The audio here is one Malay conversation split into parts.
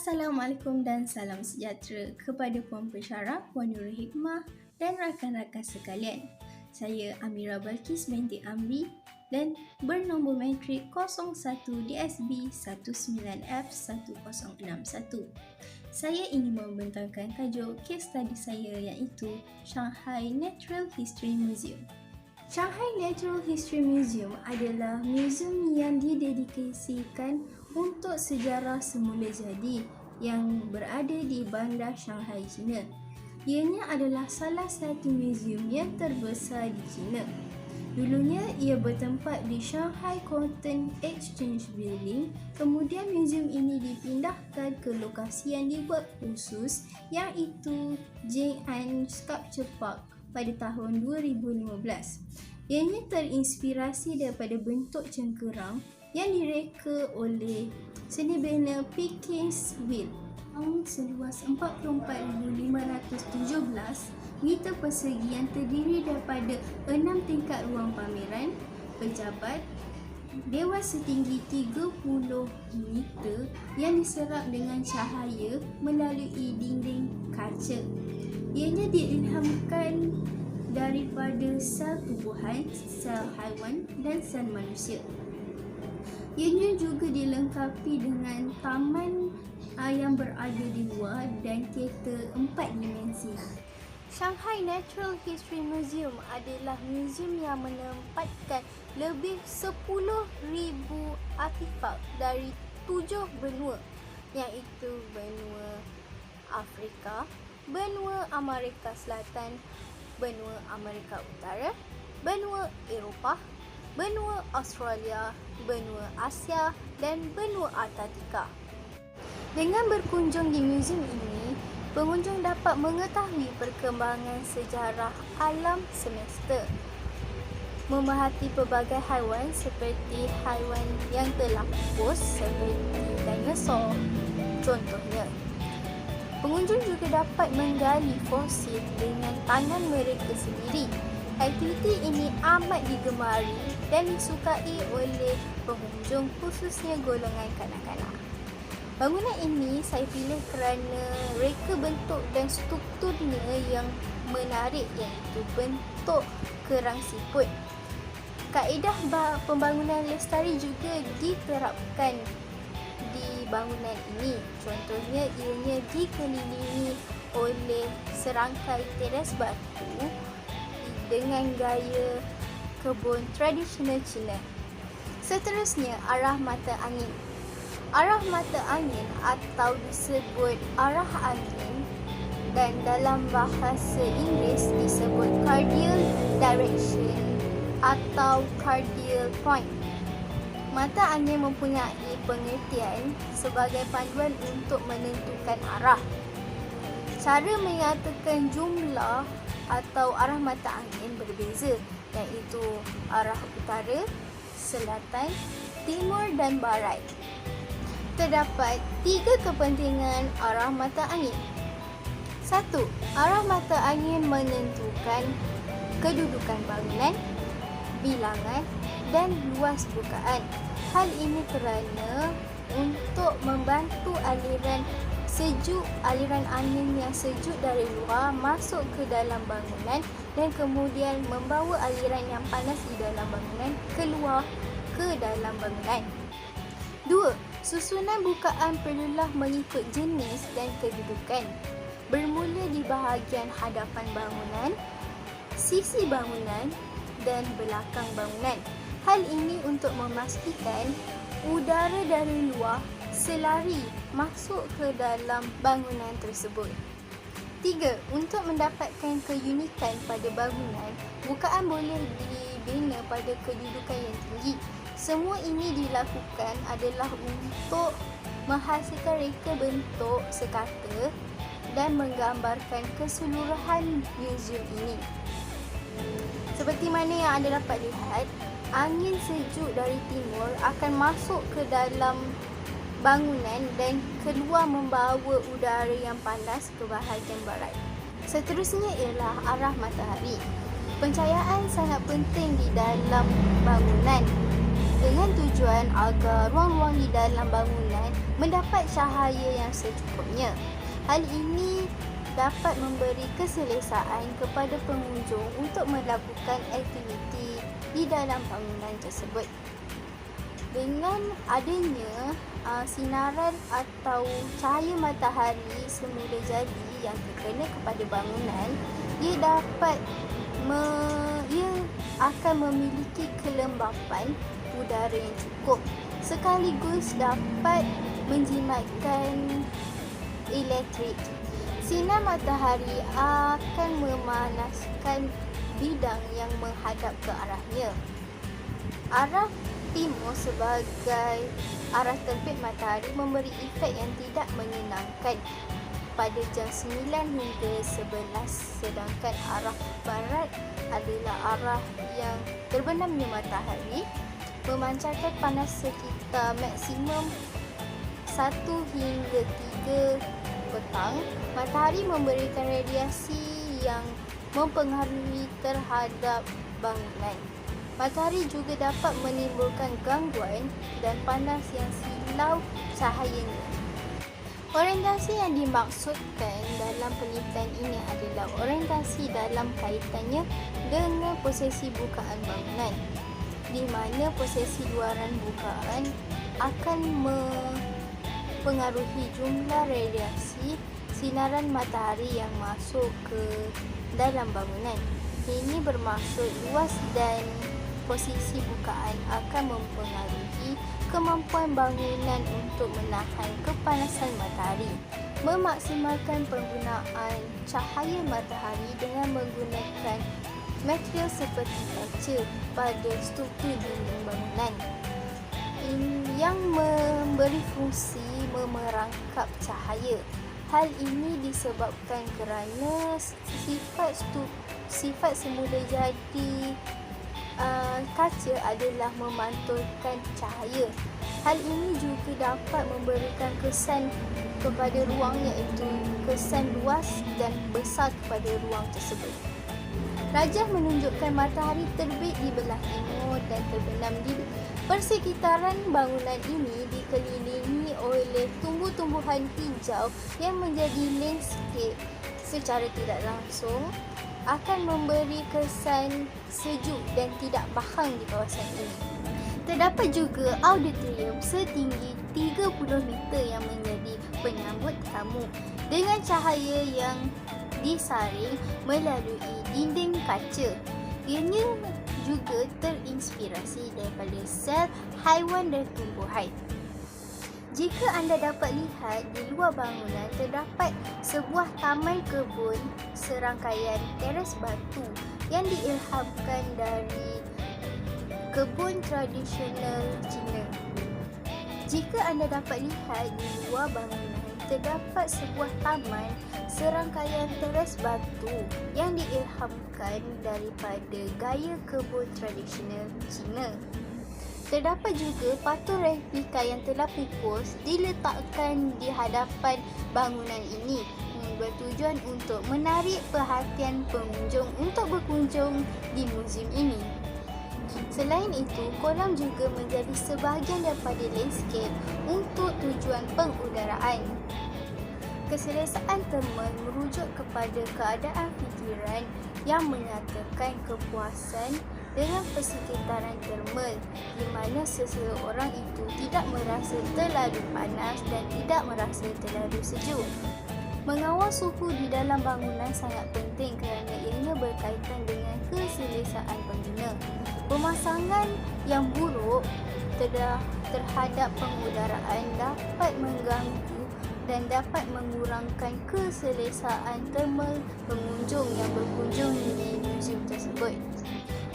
Assalamualaikum dan salam sejahtera kepada Puan Pensyarah, Puan Nurul Hikmah dan rakan-rakan sekalian. Saya Amira Balkis binti Amri dan bernombor matrik 01 DSB 19F1061. Saya ingin membentangkan tajuk kes study saya iaitu Shanghai Natural History Museum. Shanghai Natural History Museum adalah muzium yang didedikasikan untuk sejarah semula jadi yang berada di bandar Shanghai, China. Ianya adalah salah satu muzium yang terbesar di China. Dulunya ia bertempat di Shanghai Cotton Exchange Building, kemudian muzium ini dipindahkan ke lokasi yang dibuat khusus iaitu Jing'an Sculpture Park pada tahun 2015. Ianya terinspirasi daripada bentuk cengkerang yang direka oleh senibina Perkins Will. Seluas 44,517 meter persegi yang terdiri daripada 6 tingkat ruang pameran, pejabat, dewa setinggi 30 meter yang diserap dengan cahaya melalui dinding kaca. Ianya diilhamkan daripada sel tumbuhan, sel haiwan dan sel manusia. Ianya juga dilengkapi dengan taman yang berada di luar dan kereta 4 dimensi. Shanghai Natural History Museum adalah muzium yang menempatkan lebih 10,000 artifak dari 7 benua iaitu benua Afrika, benua Amerika Selatan, benua Amerika Utara, benua Eropah, benua Australia, benua Asia dan benua Antartika. Dengan berkunjung di muzium ini, pengunjung dapat mengetahui perkembangan sejarah alam semesta, memerhati pelbagai haiwan seperti haiwan yang telah pupus seperti dinosaur contohnya. Pengunjung juga dapat menggali fosil dengan tangan mereka sendiri. Aktiviti ini amat digemari dan disukai oleh pengunjung khususnya golongan kanak-kanak. Bangunan ini saya pilih kerana reka bentuk dan strukturnya yang menarik iaitu bentuk kerang siput. Kaedah pembangunan lestari juga diterapkan di bangunan ini. Contohnya ianya dikelilingi oleh serangkai teras batu dengan gaya kebun tradisional Cina. Seterusnya, arah mata angin. Arah mata angin atau disebut arah angin dan dalam bahasa Inggeris disebut cardinal direction atau cardinal point. Mata angin mempunyai pengertian sebagai panduan untuk menentukan arah. Cara menyatakan jumlah atau arah mata angin berbeza iaitu arah utara, selatan, timur dan barat. Terdapat 3 kepentingan arah mata angin. 1. Arah mata angin menentukan kedudukan bangunan, bilangan dan luas bukaan. Hal ini kerana untuk membantu aliran angin yang sejuk dari luar masuk ke dalam bangunan dan kemudian membawa aliran yang panas di dalam bangunan keluar ke dalam bangunan. 2. Susunan bukaan perlulah mengikut jenis dan kedudukan. Bermula di bahagian hadapan bangunan, sisi bangunan dan belakang bangunan. Hal ini untuk memastikan udara dari luar selari masuk ke dalam bangunan tersebut. 3. Untuk mendapatkan keunikan pada bangunan, bukaan boleh dibina pada kedudukan yang tinggi. Semua ini dilakukan adalah untuk menghasilkan reka bentuk sekata dan menggambarkan keseluruhan muzium ini. Seperti mana yang anda dapat lihat, angin sejuk dari timur akan masuk ke dalam bangunan dan keluar membawa udara yang panas ke bahagian barat. Seterusnya ialah arah matahari. Pencahayaan sangat penting di dalam bangunan dengan tujuan agar ruang-ruang di dalam bangunan mendapat cahaya yang secukupnya. Hal ini dapat memberi keselesaan kepada pengunjung untuk melakukan aktiviti di dalam bangunan tersebut. Dengan adanya sinaran atau cahaya matahari semula jadi yang terkena kepada bangunan, ia akan memiliki kelembapan udara yang cukup, sekaligus dapat menjimatkan elektrik. Sinar matahari akan memanaskan bidang yang menghadap ke arahnya. Arah timur sebagai arah terbit matahari memberi efek yang tidak menyenangkan pada jam 9 hingga 11, sedangkan arah barat adalah arah yang terbenamnya matahari, memancarkan panas sekitar maksimum 1 hingga 3 petang. Matahari memberikan radiasi yang mempengaruhi terhadap bangunan. Matahari juga dapat menimbulkan gangguan dan panas yang silau cahayanya. Orientasi yang dimaksudkan dalam penelitian ini adalah orientasi dalam kaitannya dengan posisi bukaan bangunan, di mana posisi luaran bukaan akan mempengaruhi jumlah radiasi sinaran matahari yang masuk ke dalam bangunan. Ini bermaksud luas dan posisi bukaan akan mempengaruhi kemampuan bangunan untuk menahan kepanasan matahari. Memaksimalkan penggunaan cahaya matahari dengan menggunakan material seperti kaca pada struktur dinding bangunan yang memberi fungsi memerangkap cahaya. Hal ini disebabkan kerana sifat semula jadi kaca adalah memantulkan cahaya. Hal ini juga dapat memberikan kesan kepada ruang, iaitu kesan luas dan besar kepada ruang tersebut. Rajah menunjukkan matahari terbit di belah timur dan terbenam di persekitaran bangunan ini, dikelilingi oleh tumbuh-tumbuhan hijau yang menjadi landscape secara tidak langsung akan memberi kesan sejuk dan tidak bahang di kawasan ini. Terdapat juga auditorium setinggi 30 meter yang menjadi penyambut tamu dengan cahaya yang disaring melalui dinding kaca. Ianya juga terinspirasi daripada sel haiwan dan tumbuhan. Jika anda dapat lihat di luar bangunan, terdapat sebuah taman kebun serangkaian teres batu yang diilhamkan dari kebun tradisional Cina. Jika anda dapat lihat di luar bangunan, terdapat sebuah taman serangkaian teres batu yang diilhamkan daripada gaya kebun tradisional Cina. Terdapat juga patung replika yang telah pupus diletakkan di hadapan bangunan ini bertujuan untuk menarik perhatian pengunjung untuk berkunjung di muzium ini. Selain itu, kolam juga menjadi sebahagian daripada landscape untuk tujuan pengudaraan. Keselesaan termal merujuk kepada keadaan fikiran yang menyatakan kepuasan dengan persekitaran termal, di mana seseorang itu tidak merasa terlalu panas dan tidak merasa terlalu sejuk. Mengawal suhu di dalam bangunan sangat penting kerana ianya berkaitan dengan keselesaan pengguna. Pemasangan yang buruk terhadap pengudaraan dapat mengganggu dan dapat mengurangkan keselesaan termal pengunjung yang berkunjung di muzium tersebut.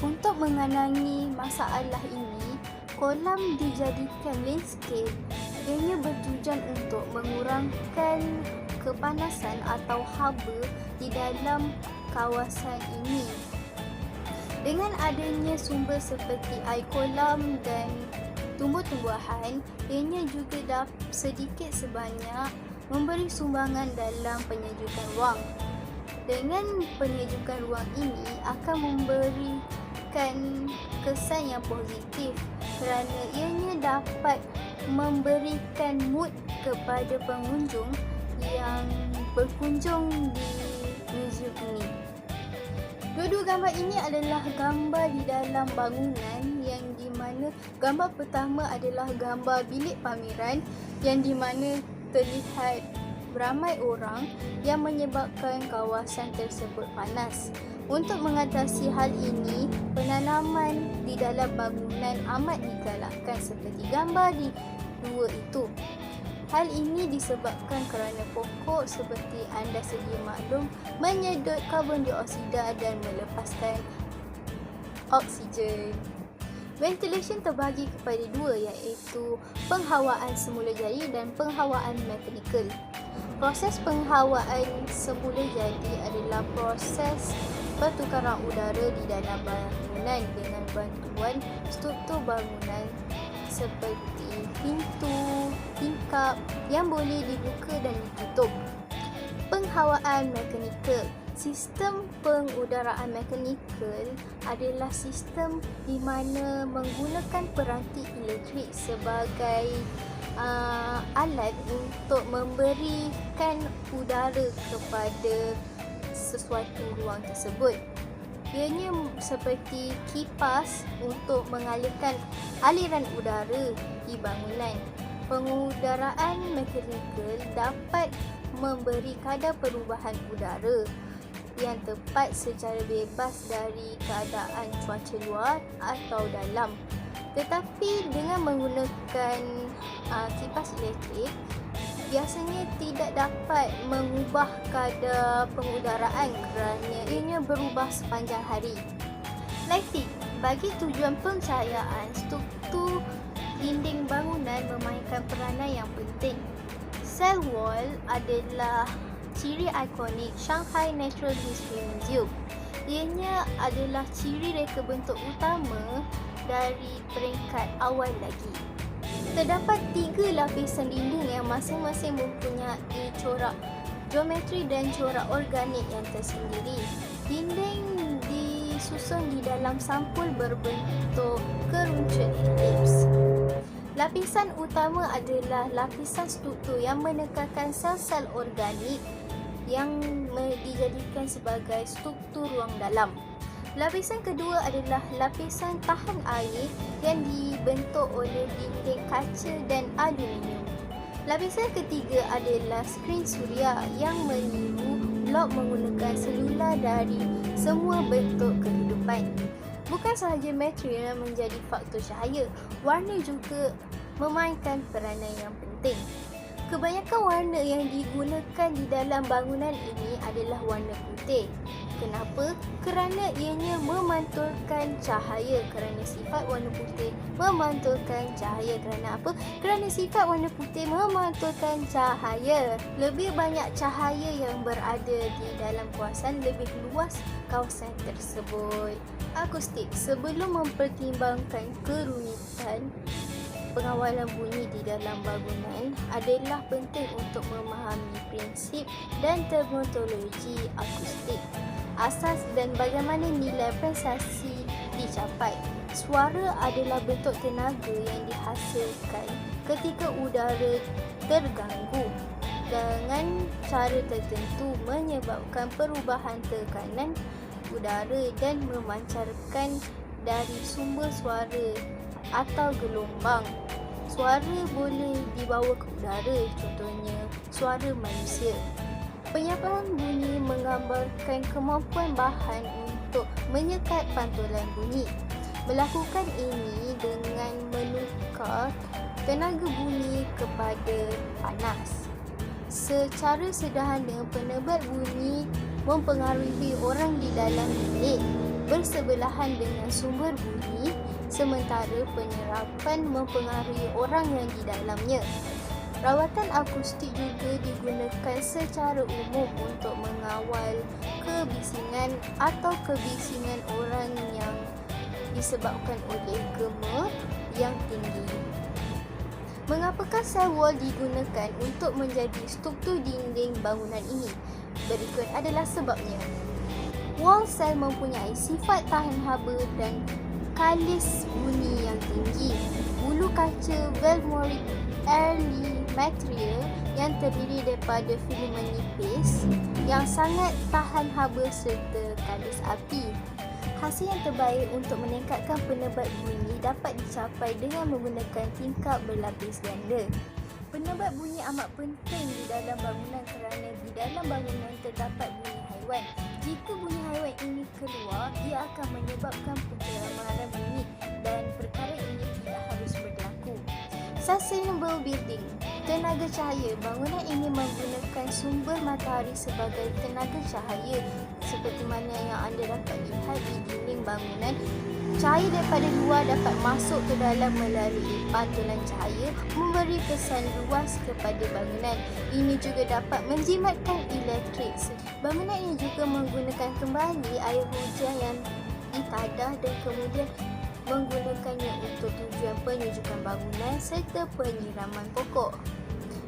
Untuk mengenangi masalah ini, kolam dijadikan landscape. Ianya bertujuan untuk mengurangkan kepanasan atau haba di dalam kawasan ini. Dengan adanya sumber seperti air kolam dan tumbuh-tumbuhan, ianya juga sedikit sebanyak memberi sumbangan dalam penyejukan ruang. Dengan penyejukan ruang ini akan memberi memberikan kesan yang positif kerana ianya dapat memberikan mood kepada pengunjung yang berkunjung di muzium ini. Dua-dua gambar ini adalah gambar di dalam bangunan yang di mana gambar pertama adalah gambar bilik pameran yang di mana terlihat ramai orang yang menyebabkan kawasan tersebut panas. Untuk mengatasi hal ini, penanaman di dalam bangunan amat digalakkan seperti gambar di dua itu. Hal ini disebabkan kerana pokok seperti anda sedia maklum menyedot karbon dioksida dan melepaskan oksigen. Ventilation terbahagi kepada dua iaitu penghawaan semula jadi dan penghawaan mekanikal. Proses penghawaan semula jadi adalah proses pertukaran udara di dalam bangunan dengan bantuan struktur bangunan seperti pintu, tingkap yang boleh dibuka dan ditutup. Penghawaan mekanikal. Sistem pengudaraan mekanikal adalah sistem di mana menggunakan peranti elektrik sebagai alat untuk memberikan udara kepada sesuatu ruang tersebut. Ianya seperti kipas untuk mengalirkan aliran udara di bangunan. Pengudaraan mekanikal dapat memberi kadar perubahan udara yang tepat secara bebas dari keadaan cuaca luar atau dalam. Tetapi dengan menggunakan kipas elektrik, biasanya tidak dapat mengubah kadar pengudaraan kerana ianya berubah sepanjang hari. Lighting. Bagi tujuan pencahayaan, struktur dinding bangunan memainkan peranan yang penting. Cell wall adalah ciri ikonik Shanghai Natural History Museum. Ianya adalah ciri reka bentuk utama dari peringkat awal lagi. Terdapat 3 lapisan dinding yang masing-masing mempunyai corak geometri dan corak organik yang tersendiri. Dinding disusun di dalam sampul berbentuk kerucut elips. Lapisan utama adalah lapisan struktur yang menekankan sel-sel organik yang dijadikan sebagai struktur ruang dalam. Lapisan kedua adalah lapisan tahan air yang dibentuk oleh dinding kaca dan aluminium. Lapisan ketiga adalah skrin suria yang meniru blok menggunakan selula dari semua bentuk kehidupan. Bukan sahaja material yang menjadi faktor cahaya, warna juga memainkan peranan yang penting. Kebanyakan warna yang digunakan di dalam bangunan ini adalah warna putih. Kenapa? Kerana ianya memantulkan cahaya. Kerana sifat warna putih memantulkan cahaya. Kerana apa? Kerana sifat warna putih memantulkan cahaya. Lebih banyak cahaya yang berada di dalam kawasan, lebih luas kawasan tersebut. Akustik. Sebelum mempertimbangkan kerumitan pengawalan bunyi di dalam bangunan, adalah penting untuk memahami prinsip dan terminologi akustik, asas dan bagaimana nilai prestasi dicapai. Suara adalah bentuk tenaga yang dihasilkan ketika udara terganggu dengan cara tertentu menyebabkan perubahan tekanan udara dan memancarkan dari sumber suara atau gelombang. Suara boleh dibawa ke udara, contohnya suara manusia. Penyampaian bunyi menggambarkan kemampuan bahan untuk menyekat pantulan bunyi. Melakukan ini dengan menukar tenaga bunyi kepada panas. Secara sederhana, penebat bunyi mempengaruhi orang di dalam bilik bersebelahan dengan sumber bunyi, sementara penyerapan mempengaruhi orang yang di dalamnya. Rawatan akustik juga digunakan secara umum untuk mengawal kebisingan atau kebisingan orang yang disebabkan oleh gema yang tinggi. Mengapakah sel wall digunakan untuk menjadi struktur dinding bangunan ini? Berikut adalah sebabnya. Wall cell mempunyai sifat tahan haba dan kalis bunyi yang tinggi. Bulu kaca valmoric early material yang terdiri daripada filamen nipis yang sangat tahan haba serta kalis api. Hasil yang terbaik untuk meningkatkan penebat bunyi dapat dicapai dengan menggunakan tingkap berlapis ganda. Penebat bunyi amat penting di dalam bangunan kerana di dalam bangunan terdapat bunyi haiwan. Jika bunyi haiwan ini keluar, ia akan menyebabkan pencemaran bunyi dan perkara ini tidak harus berlaku. Sustainable building. Tenaga cahaya. Bangunan ini menggunakan sumber matahari sebagai tenaga cahaya seperti mana yang anda dapat lihat di dinding bangunan. Cahaya daripada luar dapat masuk ke dalam melalui pantulan cahaya, memberi kesan luas kepada bangunan. Ini juga dapat menjimatkan elektrik. Bangunan ini juga menggunakan kembali air hujan yang ditadah dan kemudian menggunakannya untuk tujuan penyujukan bangunan serta penyiraman pokok.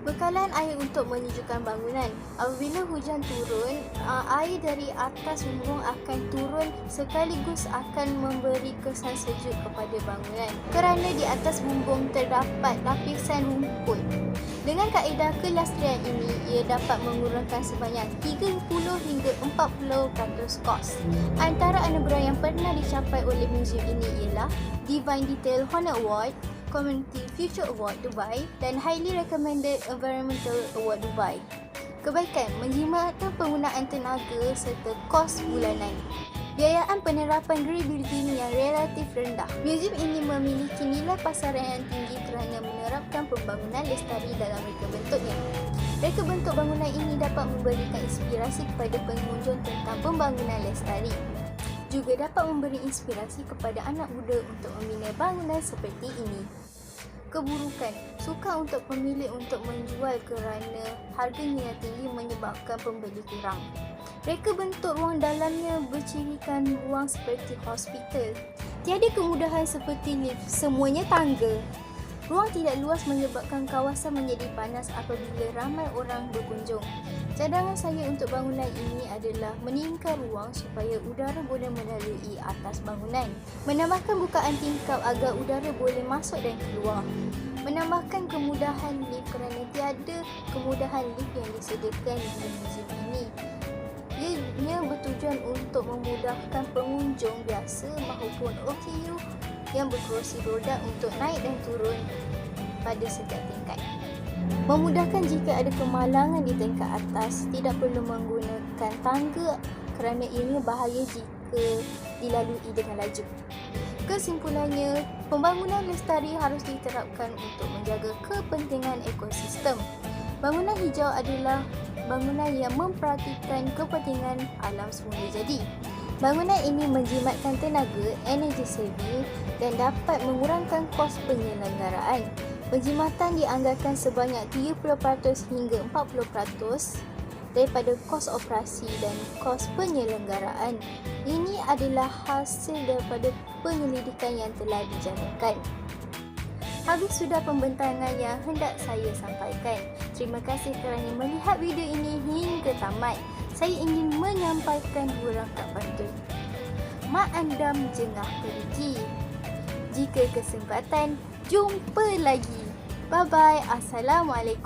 Bekalan air untuk menyejukkan bangunan. Apabila hujan turun, air dari atas bumbung akan turun sekaligus akan memberi kesan sejuk kepada bangunan kerana di atas bumbung terdapat lapisan rumput. Dengan kaedah kelastrian ini, ia dapat mengurangkan sebanyak 30 hingga 40% kos. Antara anugerah yang pernah dicapai oleh muzium ini ialah Divine Detail Honor Award, Community Future Award Dubai dan Highly Recommended Environmental Award Dubai. Kebaikan, menjimatkan penggunaan tenaga serta kos bulanan. Biayaan penerapan green building yang relatif rendah. Muzium ini memiliki nilai pasaran yang tinggi kerana menerapkan pembangunan lestari dalam reka bentuknya. Reka bentuk bangunan ini dapat memberikan inspirasi kepada pengunjung tentang pembangunan lestari. Juga dapat memberi inspirasi kepada anak muda untuk membina bangunan seperti ini. Keburukan, sukar untuk pemilik untuk menjual kerana harganya yang tinggi menyebabkan pembeli kurang. Reka bentuk ruang dalamnya bercirikan ruang seperti hospital. Tiada kemudahan seperti lift, semuanya tangga. Ruang tidak luas menyebabkan kawasan menjadi panas apabila ramai orang berkunjung. Cadangan saya untuk bangunan ini adalah meningkar ruang supaya udara boleh melalui atas bangunan. Menambahkan bukaan tingkap agar udara boleh masuk dan keluar. Menambahkan kemudahan lift kerana tiada kemudahan lift yang disediakan di muzium ini. Ia bertujuan untuk memudahkan pengunjung biasa maupun OKU yang berkerusi roda untuk naik dan turun pada setiap tingkat. Memudahkan jika ada kemalangan di tingkat atas, tidak perlu menggunakan tangga kerana ini bahaya jika dilalui dengan laju. Kesimpulannya, pembangunan lestari harus diterapkan untuk menjaga kepentingan ekosistem. Bangunan hijau adalah bangunan yang memperhatikan kepentingan alam semula jadi. Bangunan ini menjimatkan tenaga, energi saving dan dapat mengurangkan kos penyelenggaraan. Penjimatan dianggarkan sebanyak 30% hingga 40% daripada kos operasi dan kos penyelenggaraan. Ini adalah hasil daripada penyelidikan yang telah dijalankan. Habis sudah pembentangan yang hendak saya sampaikan. Terima kasih kerana melihat video ini hingga tamat. Saya ingin menyampaikan dua rangkap pantun. Mak andam jengah pergi. Jika kesempatan, jumpa lagi. Bye-bye. Assalamualaikum.